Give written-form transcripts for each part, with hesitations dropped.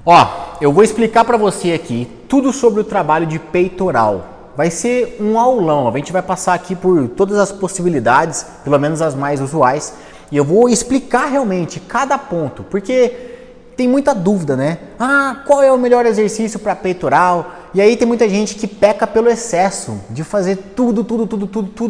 Ó, eu vou explicar para você aqui tudo sobre o trabalho de peitoral. Vai ser um aulão, a gente vai passar aqui por todas as possibilidades, pelo menos as mais usuais, e eu vou explicar realmente cada ponto, porque tem muita dúvida, né? Ah, qual é o melhor exercício para peitoral? E aí tem muita gente que peca pelo excesso de fazer tudo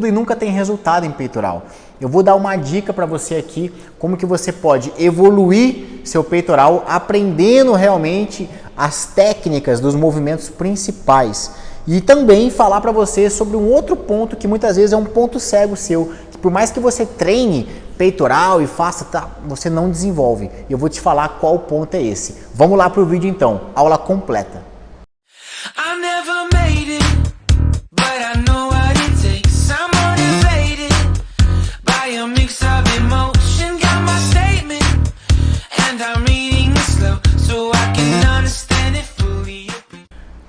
e nunca tem resultado em peitoral. Eu vou dar uma dica para você aqui, como que você pode evoluir seu peitoral aprendendo realmente as técnicas dos movimentos principais. E também falar para você sobre um outro ponto que muitas vezes é um ponto cego seu, que por mais que você treine peitoral e faça, você não desenvolve. Eu vou te falar qual ponto é esse. Vamos lá para o vídeo então, aula completa.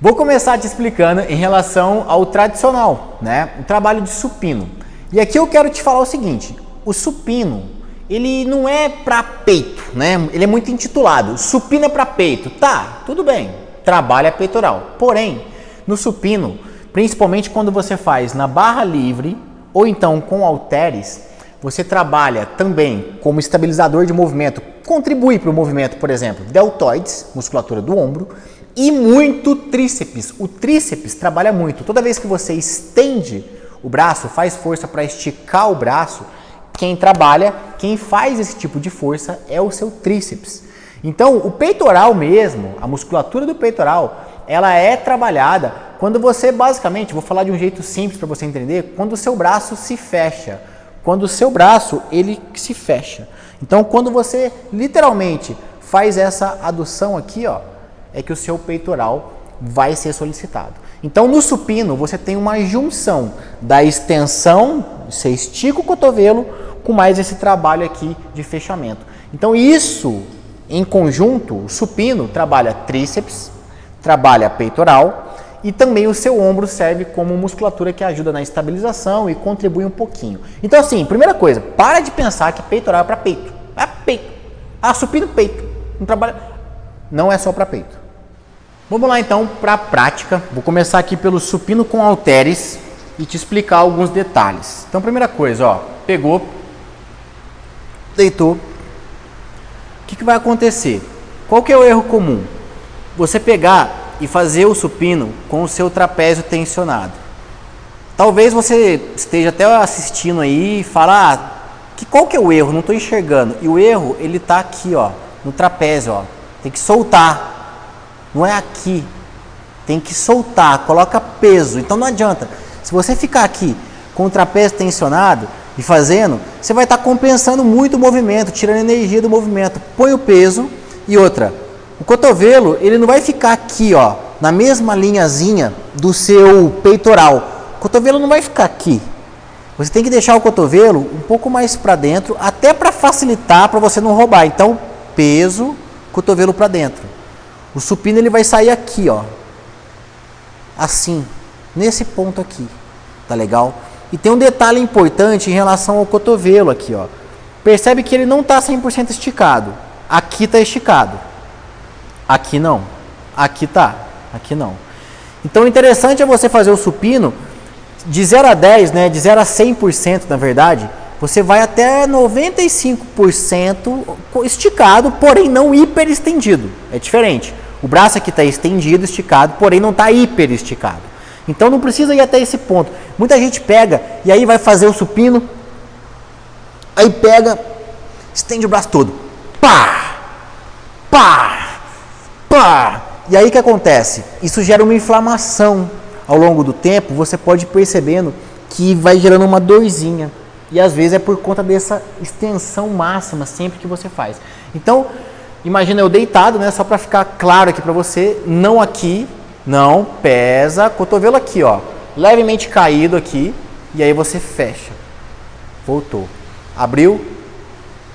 Vou começar te explicando em relação ao tradicional, né? O trabalho de supino. E aqui eu quero te falar o seguinte, o supino, ele não é para peito, né? Ele é muito intitulado, supino é para peito. Tá, tudo bem, trabalha peitoral. Porém, no supino, principalmente quando você faz na barra livre ou então com halteres, você trabalha também como estabilizador de movimento, contribui para o movimento, por exemplo, deltoides, musculatura do ombro, e muito tríceps. O tríceps trabalha muito. Toda vez que você estende o braço, faz força para esticar o braço, quem faz esse tipo de força é o seu tríceps. Então, o peitoral mesmo, a musculatura do peitoral, ela é trabalhada quando você basicamente, vou falar de um jeito simples para você entender, quando o seu braço se fecha. Quando o seu braço, ele se fecha. Então, quando você literalmente faz essa adução aqui, ó, é que o seu peitoral vai ser solicitado. Então, no supino, você tem uma junção da extensão, você estica o cotovelo, com mais esse trabalho aqui de fechamento. Então, isso, em conjunto, o supino trabalha tríceps, trabalha peitoral e também o seu ombro serve como musculatura que ajuda na estabilização e contribui um pouquinho. Então, assim, primeira coisa, para de pensar que peitoral é para peito. É peito. Ah, supino, peito. Não trabalha... Não é só para peito. Vamos lá então para a prática. Vou começar aqui pelo supino com halteres e te explicar alguns detalhes. Então, primeira coisa, ó, pegou, deitou. O que vai acontecer? Qual que é o erro comum? Você pegar e fazer o supino com o seu trapézio tensionado. Talvez você esteja até assistindo aí e fala, qual que é o erro? Não estou enxergando. E o erro, ele está aqui, ó, no trapézio, ó. Tem que soltar. Não é aqui, tem que soltar, coloca peso. Então não adianta, se você ficar aqui com o trapézio tensionado e fazendo, você vai estar compensando muito o movimento, tirando energia do movimento. Põe o peso e outra, o cotovelo ele não vai ficar aqui, ó, na mesma linhazinha do seu peitoral. O cotovelo não vai ficar aqui. Você tem que deixar o cotovelo um pouco mais para dentro, até para facilitar, para você não roubar. Então peso, cotovelo para dentro. O supino ele vai sair aqui, ó, assim, nesse ponto aqui, tá legal? E tem um detalhe importante em relação ao cotovelo aqui, ó. Percebe que ele não tá 100% esticado. Aqui tá esticado. Aqui não. Aqui tá. Aqui não. Então o interessante é você fazer o supino de 0 a 10, né, de 0 a 100% na verdade, você vai até 95% esticado, porém não hiper estendido. É diferente. O braço aqui está estendido, esticado, porém não está hiper esticado. Então não precisa ir até esse ponto. Muita gente pega e aí vai fazer o supino, aí pega, estende o braço todo. Pá! Pá! Pá! E aí o que acontece? Isso gera uma inflamação. Ao longo do tempo, você pode ir percebendo que vai gerando uma dorzinha. E às vezes é por conta dessa extensão máxima sempre que você faz. Então, imagina eu deitado, né? Só para ficar claro aqui para você, não aqui, não, pesa, cotovelo aqui, ó, levemente caído aqui, e aí você fecha. Voltou. Abriu,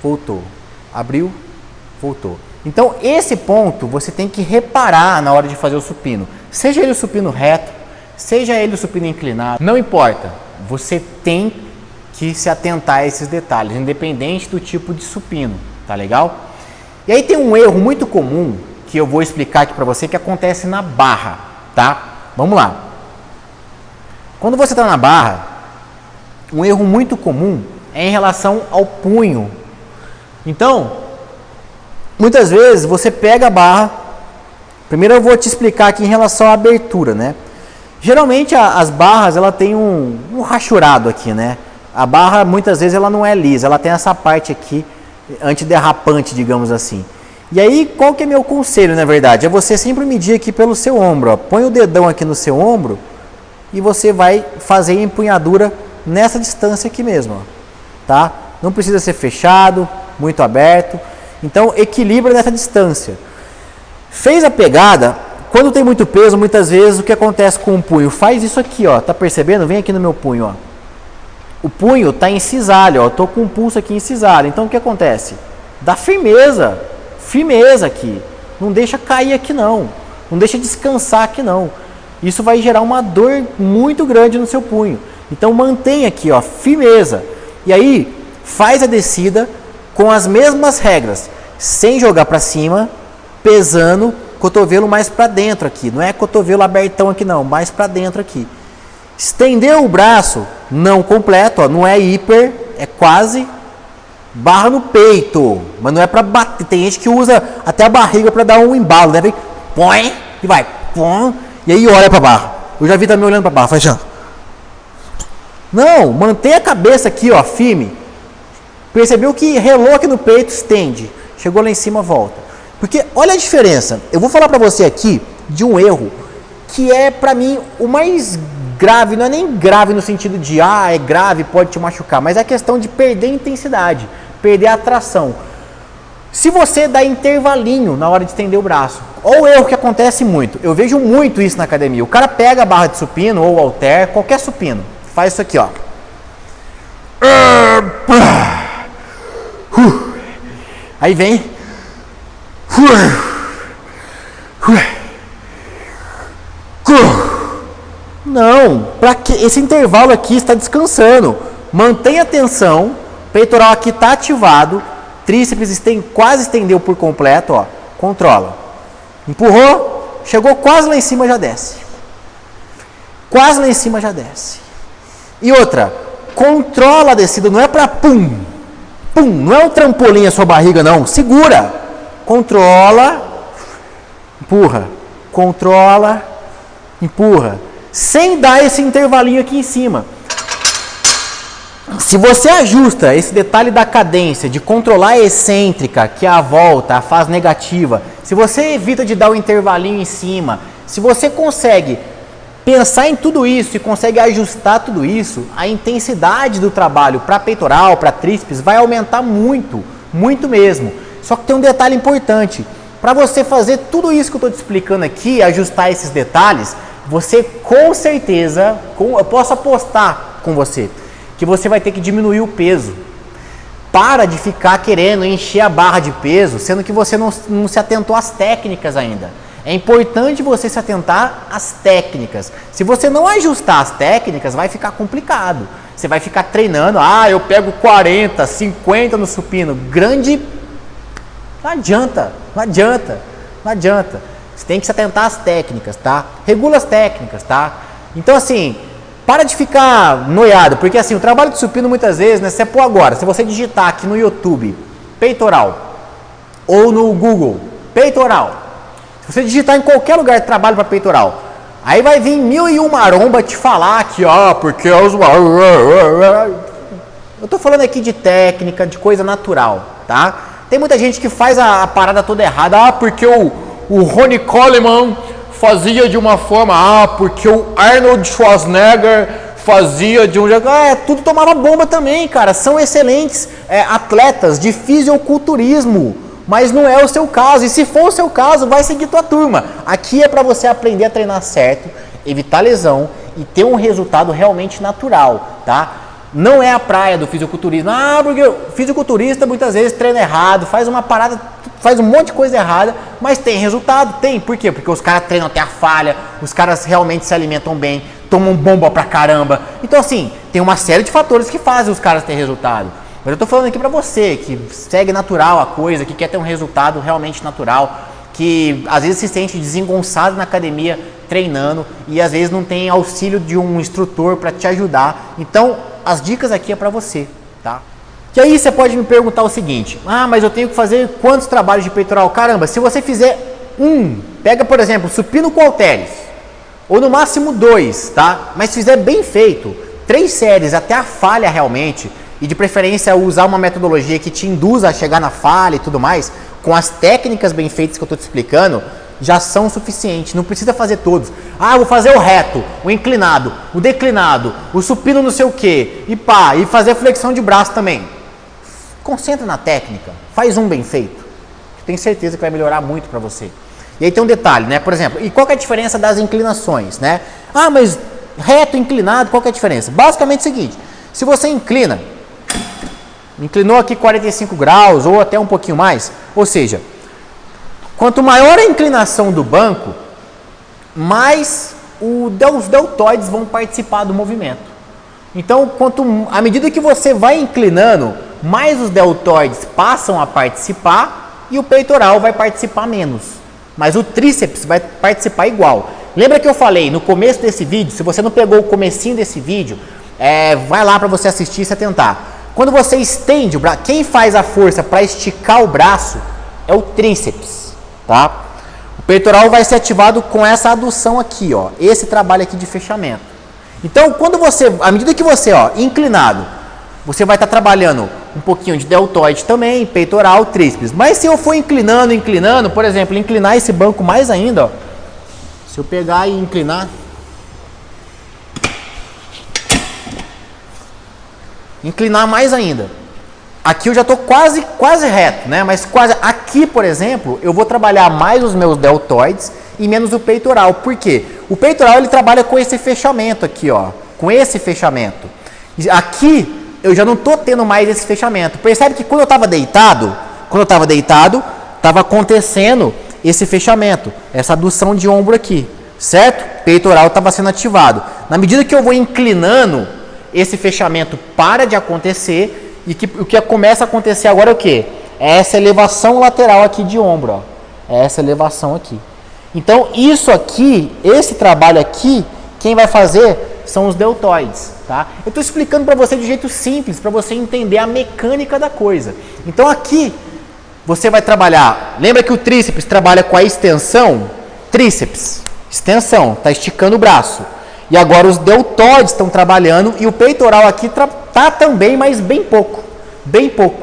voltou. Abriu, voltou. Então, esse ponto você tem que reparar na hora de fazer o supino. Seja ele o supino reto, seja ele o supino inclinado, não importa. Você tem que se atentar a esses detalhes, independente do tipo de supino, tá legal? E aí tem um erro muito comum que eu vou explicar aqui para você que acontece na barra, tá? Vamos lá. Quando você está na barra, um erro muito comum é em relação ao punho. Então, muitas vezes você pega a barra. Primeiro eu vou te explicar aqui em relação à abertura, né? Geralmente as barras ela tem um rachurado aqui, né? A barra muitas vezes ela não é lisa, ela tem essa parte aqui antiderrapante, digamos assim. E aí qual que é meu conselho, na verdade? É você sempre medir aqui pelo seu ombro, ó. Põe o dedão aqui no seu ombro e você vai fazer a empunhadura nessa distância aqui mesmo, ó, tá? Não precisa ser fechado, muito aberto. Então equilibra nessa distância. Fez a pegada, quando tem muito peso, muitas vezes o que acontece com o punho? Faz isso aqui, ó, tá percebendo? Vem aqui no meu punho, ó. O punho tá em cisalho, ó, eu tô com um pulso aqui em cisalho. Então o que acontece? Dá firmeza, firmeza aqui. Não deixa cair aqui não. Não deixa descansar aqui não. Isso vai gerar uma dor muito grande no seu punho. Então mantenha aqui, ó, firmeza. E aí faz a descida com as mesmas regras, sem jogar para cima, pesando, cotovelo mais para dentro aqui. Não é cotovelo abertão aqui não, mais para dentro aqui. Estendeu o braço, não completo, ó, não é hiper, é quase. Barra no peito, mas não é para bater. Tem gente que usa até a barriga para dar um embalo, né? Vem, põe e vai, põe, e aí olha para a barra. Eu já vi também olhando para a barra, fechando. Não, mantém a cabeça aqui, ó, firme. Percebeu que relou aqui no peito, estende. Chegou lá em cima, volta. Porque olha a diferença. Eu vou falar para você aqui de um erro que é para mim o mais grave. Não é nem grave no sentido de é grave, pode te machucar, mas é a questão de perder intensidade, perder a atração. Se você dá intervalinho na hora de estender o braço, ou o erro que acontece muito, eu vejo muito isso na academia. O cara pega a barra de supino ou halter, qualquer supino, faz isso aqui, ó. Aí vem. Não, para que esse intervalo aqui está descansando. Mantenha a tensão, peitoral aqui está ativado, tríceps quase estendeu por completo, ó. Controla. Empurrou, chegou quase lá em cima, já desce. Quase lá em cima, já desce. E outra, controla a descida, não é para pum, pum, não é um trampolim a sua barriga não, segura. Controla, empurra, controla, empurra. Sem dar esse intervalinho aqui em cima. Se você ajusta esse detalhe da cadência, de controlar a excêntrica, que é a volta, a fase negativa, se você evita de dar o intervalinho em cima, se você consegue pensar em tudo isso e consegue ajustar tudo isso, a intensidade do trabalho para peitoral, para tríceps, vai aumentar muito, muito mesmo. Só que tem um detalhe importante. Para você fazer tudo isso que eu estou te explicando aqui, ajustar esses detalhes, você com certeza, eu posso apostar com você, que você vai ter que diminuir o peso. Para de ficar querendo encher a barra de peso, sendo que você não se atentou às técnicas ainda. É importante você se atentar às técnicas. Se você não ajustar as técnicas, vai ficar complicado. Você vai ficar treinando, eu pego 40, 50 no supino. Grande, não adianta, não adianta, não adianta. Você tem que se atentar às técnicas, tá? Regula as técnicas, tá? Então, assim, para de ficar noiado, porque assim, o trabalho de supino muitas vezes, né? Se você digitar aqui no YouTube, peitoral, ou no Google, peitoral, se você digitar em qualquer lugar de trabalho para peitoral, aí vai vir 1001 maromba te falar que, porque os... Eu tô falando aqui de técnica, de coisa natural, tá? Tem muita gente que faz a parada toda errada, porque o Ronnie Coleman fazia de uma forma, porque o Arnold Schwarzenegger fazia de um jeito, tudo tomava bomba também, cara, são excelentes atletas de fisiculturismo, mas não é o seu caso, e se for o seu caso, vai seguir tua turma. Aqui é para você aprender a treinar certo, evitar lesão e ter um resultado realmente natural, tá? Não é a praia do fisiculturismo, porque o fisiculturista muitas vezes treina errado, faz uma parada, faz um monte de coisa errada, mas tem resultado, tem. Por quê? Porque os caras treinam até a falha, os caras realmente se alimentam bem, tomam bomba pra caramba. Então assim, tem uma série de fatores que fazem os caras terem resultado. Mas eu tô falando aqui pra você, que segue natural a coisa, que quer ter um resultado realmente natural, que às vezes se sente desengonçado na academia treinando e às vezes não tem auxílio de um instrutor para te ajudar. Então, as dicas aqui é para você, tá? E aí você pode me perguntar o seguinte: ah, mas eu tenho que fazer quantos trabalhos de peitoral? Caramba, se você fizer pega por exemplo, supino com halteres, ou no máximo 2, tá? Mas se fizer bem feito, 3 séries até a falha realmente, e de preferência usar uma metodologia que te induza a chegar na falha e tudo mais, com as técnicas bem feitas que eu estou te explicando, já são suficientes, não precisa fazer todos. Ah, vou fazer o reto, o inclinado, o declinado, o supino não sei o que, e pá, e fazer a flexão de braço também. Concentra na técnica, faz um bem feito, tenho certeza que vai melhorar muito para você. E aí tem um detalhe, né? Por exemplo, e qual que é a diferença das inclinações, né? Ah, mas reto, inclinado, qual que é a diferença? Basicamente é o seguinte: se você inclinou aqui 45 graus ou até um pouquinho mais, ou seja, quanto maior a inclinação do banco, mais os deltoides vão participar do movimento. Então, à medida que você vai inclinando, mais os deltoides passam a participar e o peitoral vai participar menos. Mas o tríceps vai participar igual. Lembra que eu falei no começo desse vídeo? Se você não pegou o comecinho desse vídeo, vai lá para você assistir e se atentar. Quando você estende o braço, quem faz a força para esticar o braço é o tríceps, tá? O peitoral vai ser ativado com essa adução aqui, ó, esse trabalho aqui de fechamento. Então, à medida que você, inclinado, você vai estar trabalhando um pouquinho de deltoide também, peitoral, tríceps. Mas se eu for inclinando, por exemplo, inclinar esse banco mais ainda, ó, se eu pegar e inclinar, mais ainda, aqui eu já estou quase reto, né? Mas quase aqui, por exemplo, eu vou trabalhar mais os meus deltoides e menos o peitoral. Por quê? O peitoral ele trabalha com esse fechamento aqui, ó, com esse fechamento. Aqui eu já não estou tendo mais esse fechamento. Percebe que quando eu estava deitado, estava acontecendo esse fechamento, essa adução de ombro aqui, certo? Peitoral estava sendo ativado. Na medida que eu vou inclinando, esse fechamento para de acontecer e o que começa a acontecer agora é o quê? É essa elevação lateral aqui de ombro, ó. É essa elevação aqui. Então, isso aqui, esse trabalho aqui, quem vai fazer são os deltoides, tá? Eu estou explicando para você de jeito simples, para você entender a mecânica da coisa. Então aqui, você vai trabalhar, lembra que o tríceps trabalha com a extensão? Tríceps, extensão, está esticando o braço. E agora os deltoides estão trabalhando e o peitoral aqui tá também, mas bem pouco, bem pouco.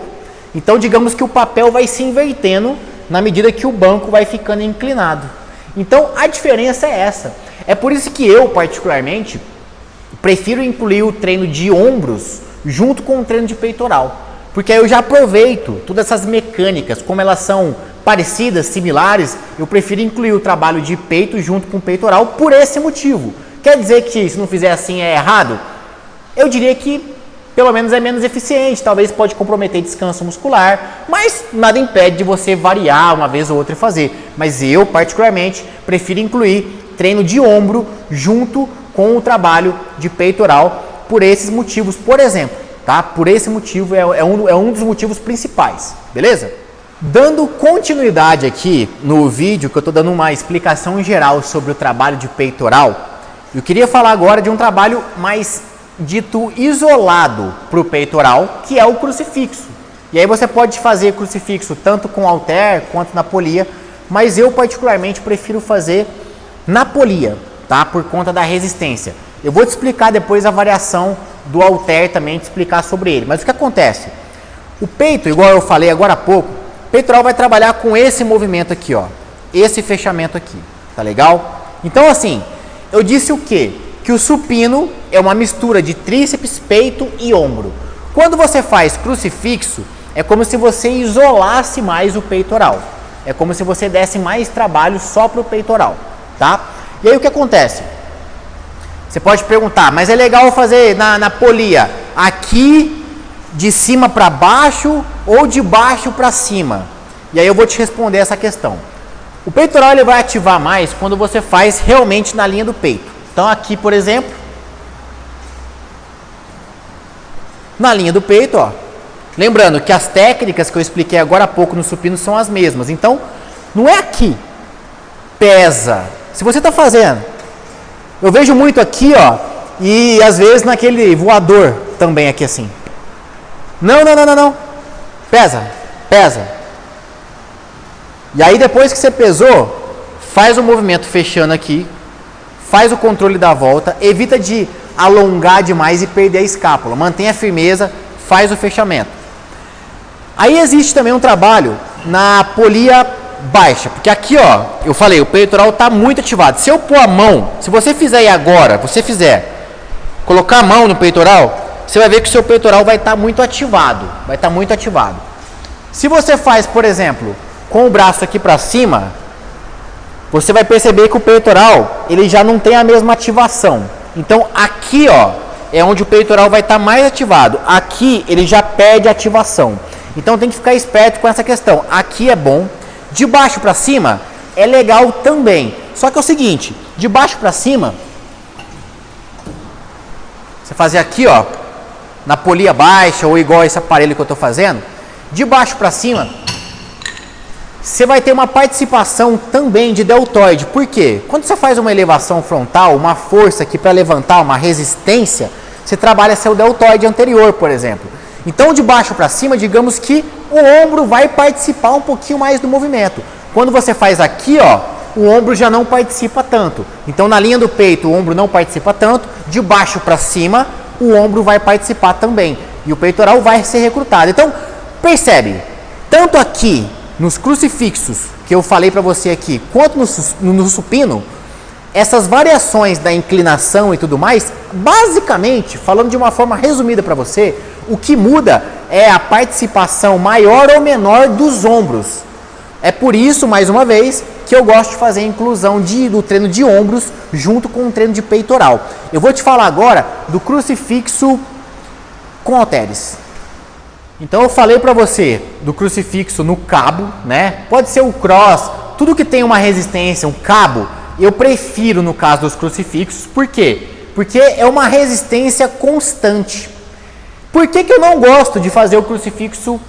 Então digamos que o papel vai se invertendo na medida que o banco vai ficando inclinado. Então a diferença é essa. É por isso que eu, particularmente, prefiro incluir o treino de ombros junto com o treino de peitoral. Porque aí eu já aproveito todas essas mecânicas, como elas são parecidas, similares, eu prefiro incluir o trabalho de peito junto com o peitoral por esse motivo. Quer dizer que se não fizer assim é errado? Eu diria que pelo menos é menos eficiente, talvez pode comprometer descanso muscular, mas nada impede de você variar uma vez ou outra e fazer. Mas eu, particularmente, prefiro incluir treino de ombro junto com o trabalho de peitoral por esses motivos, por exemplo, tá? Por esse motivo é um dos motivos principais, beleza? Dando continuidade aqui no vídeo, que eu estou dando uma explicação geral sobre o trabalho de peitoral, eu queria falar agora de um trabalho mais dito isolado para o peitoral, que é o crucifixo. E aí você pode fazer crucifixo tanto com halter quanto na polia, mas eu particularmente prefiro fazer na polia, tá? Por conta da resistência. Eu vou te explicar depois a variação do halter também, te explicar sobre ele. Mas o que acontece? O peito, igual eu falei agora há pouco, o peitoral vai trabalhar com esse movimento aqui, ó. Esse fechamento aqui, tá legal? Então assim, eu disse o quê? Que o supino é uma mistura de tríceps, peito e ombro. Quando você faz crucifixo, é como se você isolasse mais o peitoral. É como se você desse mais trabalho só para o peitoral, tá? E aí o que acontece? Você pode perguntar, mas é legal fazer na polia aqui de cima para baixo ou de baixo para cima? E aí eu vou te responder essa questão. O peitoral ele vai ativar mais quando você faz realmente na linha do peito. Então aqui, por exemplo, na linha do peito, ó. Lembrando que as técnicas que eu expliquei agora há pouco no supino são as mesmas. Então, Não é aqui. Pesa. Se você está fazendo, eu vejo muito aqui, ó, e às vezes naquele voador também aqui assim. Não, não, não, não, não. Pesa, pesa. E aí depois que você pesou, faz o movimento fechando aqui, faz o controle da volta, evita de alongar demais e perder a escápula. Mantenha a firmeza, faz o fechamento. Aí existe também um trabalho na polia baixa, porque aqui, ó, eu falei, o peitoral está muito ativado. Se eu pôr a mão, se você fizer aí agora, colocar a mão no peitoral, você vai ver que o seu peitoral vai estar muito ativado, Se você faz, por exemplo, com o braço aqui para cima, você vai perceber que o peitoral, ele já não tem a mesma ativação. Então, aqui, ó, é onde o peitoral vai estar mais ativado. Aqui, ele já perde a ativação. Então, tem que ficar esperto com essa questão. Aqui é bom. De baixo para cima é legal também. Só que é o seguinte, de baixo para cima, você fazer aqui, ó, na polia baixa ou igual esse aparelho que eu estou fazendo, de baixo para cima, você vai ter uma participação também de deltoide. Por quê? Quando você faz uma elevação frontal, uma força aqui para levantar, uma resistência, você trabalha seu deltoide anterior, por exemplo. Então, de baixo para cima, digamos que o ombro vai participar um pouquinho mais do movimento. Quando você faz aqui, ó, o ombro já não participa tanto. Então, na linha do peito, o ombro não participa tanto. De baixo para cima, o ombro vai participar também. E o peitoral vai ser recrutado. Então, percebe, tanto aqui nos crucifixos, que eu falei para você aqui, quanto no supino, essas variações da inclinação e tudo mais, basicamente, falando de uma forma resumida para você, o que muda é a participação maior ou menor dos ombros. É por isso, mais uma vez, que eu gosto de fazer a inclusão do treino de ombros junto com o treino de peitoral. Eu vou te falar agora do crucifixo com halteres. Então eu falei para você do crucifixo no cabo, né? Pode ser o cross, tudo que tem uma resistência, um cabo, eu prefiro no caso dos crucifixos. Por quê? Porque é uma resistência constante. Por que eu não gosto de fazer o crucifixo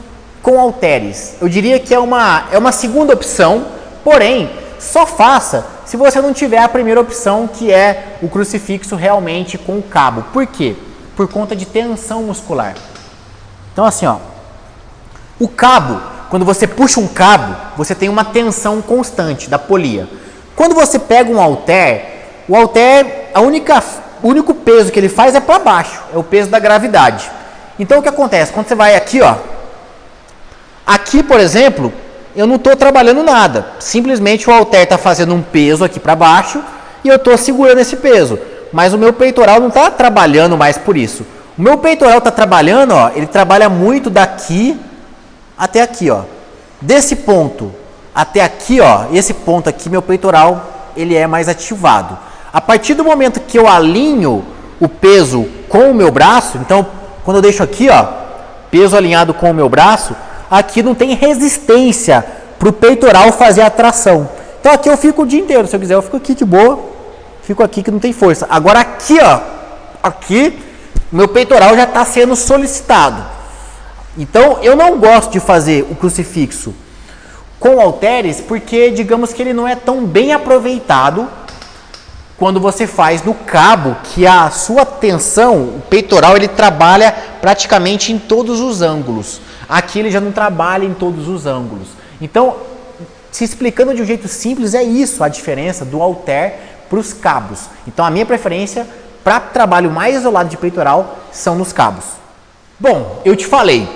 com halteres? Eu diria que é uma segunda opção, porém, só faça se você não tiver a primeira opção, que é o crucifixo realmente com o cabo. Por quê? Por conta de tensão muscular. Então assim, ó, o cabo, quando você puxa um cabo, você tem uma tensão constante da polia. Quando você pega um halter, o halter, o único peso que ele faz é para baixo, é o peso da gravidade. Então o que acontece? Quando você vai aqui, ó, aqui, por exemplo, eu não estou trabalhando nada. Simplesmente o halter está fazendo um peso aqui para baixo e eu estou segurando esse peso. Mas o meu peitoral não está trabalhando mais por isso. O meu peitoral está trabalhando, ó, ele trabalha muito daqui até aqui, ó. Desse ponto até aqui, ó, esse ponto aqui, meu peitoral, ele é mais ativado. A partir do momento que eu alinho o peso com o meu braço, então, quando eu deixo aqui, ó, peso alinhado com o meu braço, aqui não tem resistência para o peitoral fazer a tração. Então aqui eu fico o dia inteiro, se eu quiser eu fico aqui de boa, fico aqui que não tem força. Agora aqui, ó, aqui, meu peitoral já está sendo solicitado. Então eu não gosto de fazer o crucifixo com halteres, porque digamos que ele não é tão bem aproveitado quando você faz no cabo, que a sua tensão, o peitoral, ele trabalha praticamente em todos os ângulos. Aqui ele já não trabalha em todos os ângulos. Então, se explicando de um jeito simples, é isso a diferença do halter para os cabos. Então, a minha preferência para trabalho mais isolado de peitoral são nos cabos. Bom, eu te falei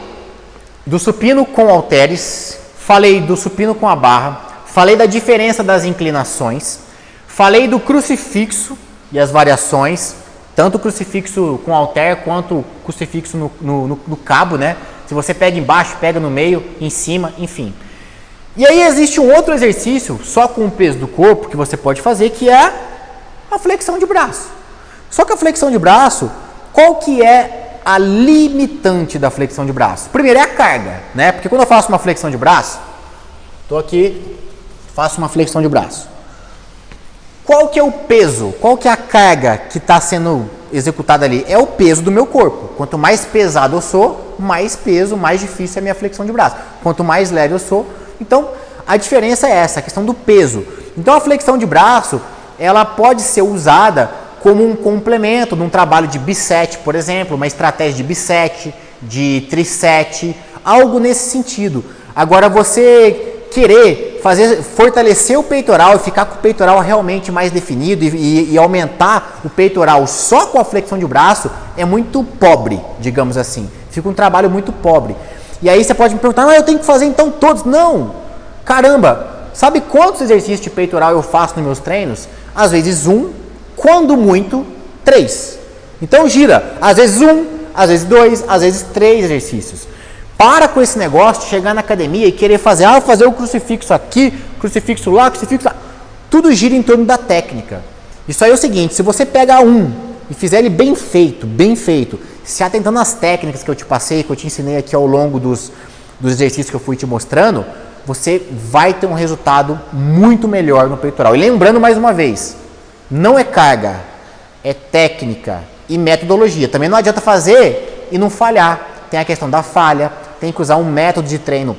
do supino com halteres, falei do supino com a barra, falei da diferença das inclinações, falei do crucifixo e as variações, tanto o crucifixo com halter quanto o crucifixo no cabo, né? Se você pega embaixo, pega no meio, em cima, enfim. E aí existe um outro exercício, só com o peso do corpo, que você pode fazer, que é a flexão de braço. Só que a flexão de braço, qual que é a limitante da flexão de braço? Primeiro é a carga, né? Porque quando eu faço uma flexão de braço, estou aqui, faço uma flexão de braço. Qual que é o peso? Qual que é a carga que está sendo executada ali? É o peso do meu corpo. Quanto mais pesado eu sou, mais peso, mais difícil é a minha flexão de braço. Quanto mais leve eu sou, então A diferença é essa, a questão do peso. Então a flexão de braço, ela pode ser usada como um complemento num trabalho de bisete, por exemplo, uma estratégia de bisete, de trisete, algo nesse sentido. Agora você querer fortalecer o peitoral e ficar com o peitoral realmente mais definido e aumentar o peitoral só com a flexão de braço é muito pobre, digamos assim. Fica um trabalho muito pobre. E aí você pode me perguntar, eu tenho que fazer então todos? Não! Caramba! Sabe quantos exercícios de peitoral eu faço nos meus treinos? Às vezes 1, quando muito, 3. Então gira, às vezes 1, às vezes 2, às vezes 3 exercícios. Para com esse negócio de chegar na academia e querer fazer, fazer o crucifixo aqui, crucifixo lá, crucifixo lá. Tudo gira em torno da técnica. Isso aí é o seguinte, se você pega um e fizer ele bem feito, se atentando às técnicas que eu te passei, que eu te ensinei aqui ao longo dos exercícios que eu fui te mostrando, você vai ter um resultado muito melhor no peitoral. E lembrando mais uma vez, não é carga, é técnica e metodologia. Também não adianta fazer e não falhar. Tem a questão da falha, tem que usar um método de treino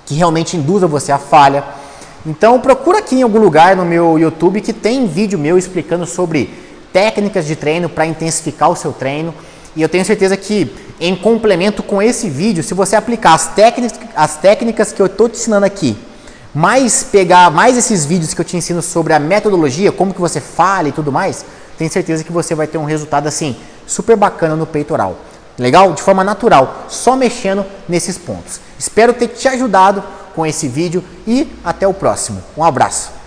que realmente induza você à falha. Então procura aqui em algum lugar no meu YouTube que tem vídeo meu explicando sobre técnicas de treino para intensificar o seu treino. E eu tenho certeza que em complemento com esse vídeo, se você aplicar as técnicas que eu estou te ensinando aqui, mais pegar mais esses vídeos que eu te ensino sobre a metodologia, como que você falha e tudo mais, tenho certeza que você vai ter um resultado assim super bacana no peitoral. Legal? De forma natural, só mexendo nesses pontos. Espero ter te ajudado com esse vídeo e até o próximo. Um abraço.